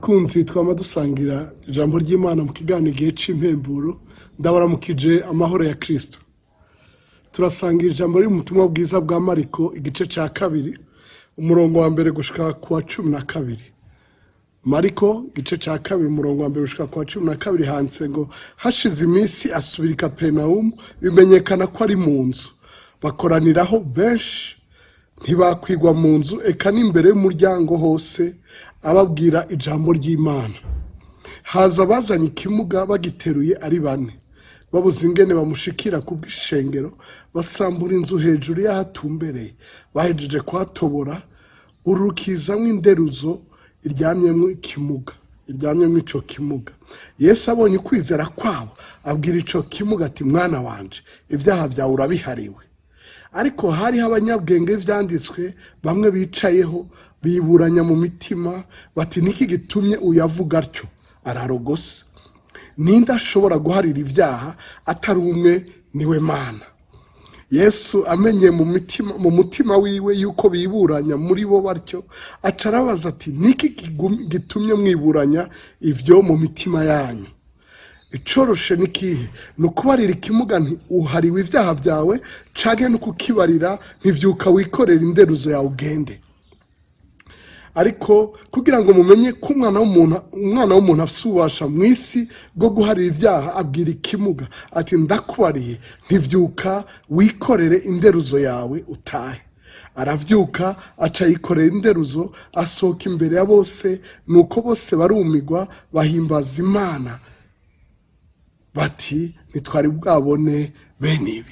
bakunzi twama dusangira ijambo ry'Imana mu kiganiro gihe c'impemburo ndabaramukije amahoro ya Kristo. Turasangira ijambo riri mu butumwa bwiza bwa Mariko igice ca kabiri umurongo wa mbere gushika kwa 12. Mariko igice ca kabiri umurongo wa mbere gushika kwa 12 handitse ngo hashize iminsi asubira i Kaperinaumu bimenyekana ko ari mu nzu bakoraniraho benshi ntibakwigwa mu nzu eka n'imbere y'umuryango hose ababwira ijambo ry'Imana. Haza bazanye ikimuga bagiteruye ari bane babuze ingene bamushikira ku bw'ishengero basambura inzu hejuru y'ahatumbereye bahejeje kuhatobora urukizamwo inderuzo iryamyemwo ico kimuga. Yesu abonye ukwizera kwabo abwira ico kimuga ati mwana wanje ivyaha vyawe urabihariwe. Ariko hariho abanyabwenge vyanditswe bamwe bicayeho biburanya mu mitima bati niki gitumye uyavuga atyo ararogose. Ninde ashobora guharira ivyaha atari umwe niwe Mana. Yesu amenye mu mutima wiwe yuko biburanya muri bo batyo acarabaza ati niki gitumye mwiburanya ivyo mu mitima yanyu. Icoroshe nikihe nukubarira ikimuga nti uhariwe ivyaha vyawe canke nukukibarira ntivyuka wikorera inderuzo yawe ugende. Ariko kugira ngo mumenye ko umwana w'umuntu afise ububasha mw'isi bwo guharira ivyaha abwira ikimuga ati ndakubariye ntivyuka wikorere inderuzo yawe utahe. Aravyuka aca yikorera inderuzo asohoka imbere ya bose nuko bose barumigwa bahimbaza Imana bati ntitwari bwabone bene ibi.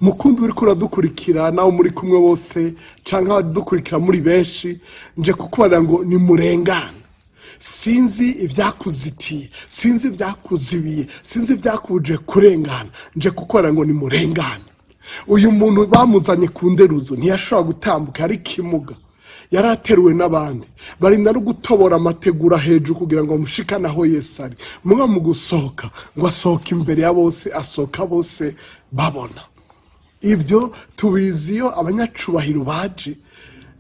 Mukundi uriko uradukurikira nawe muri kumwe bose canke abadukurikira muri benshi nje kukubarira ngo ni murengane. Sinzi ivyakuzitiye, sinzi ivyakuzibiye, sinzi ivyakuje kurengana, nje kukubarira ngo ni murengane. Uyu muntu bamuzanye ku nderuzo ntiyashobora gutambuka ari kimuga. Yarateruwe n'abandi barinda no gutobora amategura hejuru kugira ngo bamushikane aho Yesu ari. Muga mu gusohoka ngo asohoka imbere ya bose asohoka bose babona. Ivyo tubiziyo abanyacubahiro baje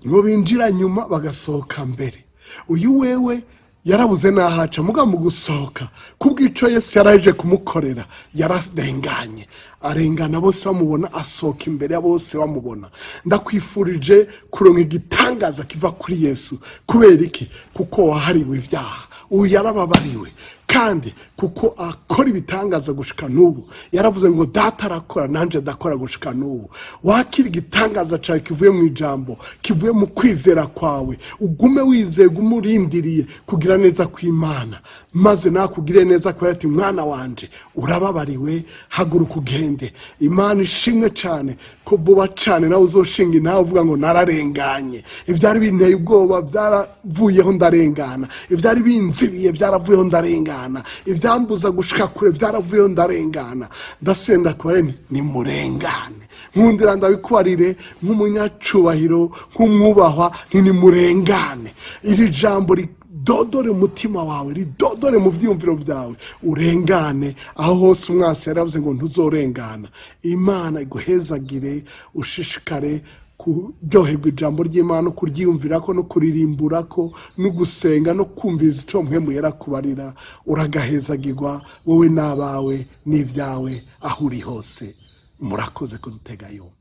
nibo binjira nyuma bagasohoka mbere. Uyu wewe yarabuze nahaca muga mu gusohoka kubw'ico Yesu yaraje kumukorera yararenganye arengana bose bamubona asohoka imbere ya bose bamubona. Ndakwifurije kuronka igitangaza kiva kuri Yesu. Kubera iki? Kuko wahariwe ivyaha. Uyu yarababariwe kandi kuko akora ibitangaza gushika n'ubu. Yaravuze ngo data arakora nanje ndakora gushika n'ubu. Wakira igitangaza cawe kivuye mu ijambo, kivuye mu kwizera kwawe, ugume wizeye umurindiriye kugira neza kw'Imana, maze nakugire neza kwa ati mwana wanje urababariwe haguruka ugende. Imana ishimwe cane ko vuba cane nawe uzoshinga intahe uvuga ngo nararenganye. Ivyari binteye ubwoba byaravuyeho ndarengana, ivyari binzibiye byaravuyeho ndarengana, ivyambuza gushika kure byaravuyeho ndarengana. Ndasubiye ndakubare ni murengane. Nkundira ndabikubarire nk'umunyacubahiro nk'umwubahwa ni murengane. Iri jambo dodore umutima wawe, ridodore mu vyiyumviro vyawe, urengane aho hose umwasi yaravuze ngo ntuzorengana. Imana iguhezagire ushishikare kuryoherwa ijambo ry'Imana, kuryiyumvirako no kuririmburako no gusenga no kumviriza ico mpwemu yarakubarira. Uragahezagirwa wowe n'abawe n'ivyawe aho uri hose. Murakoze kudutega yombi.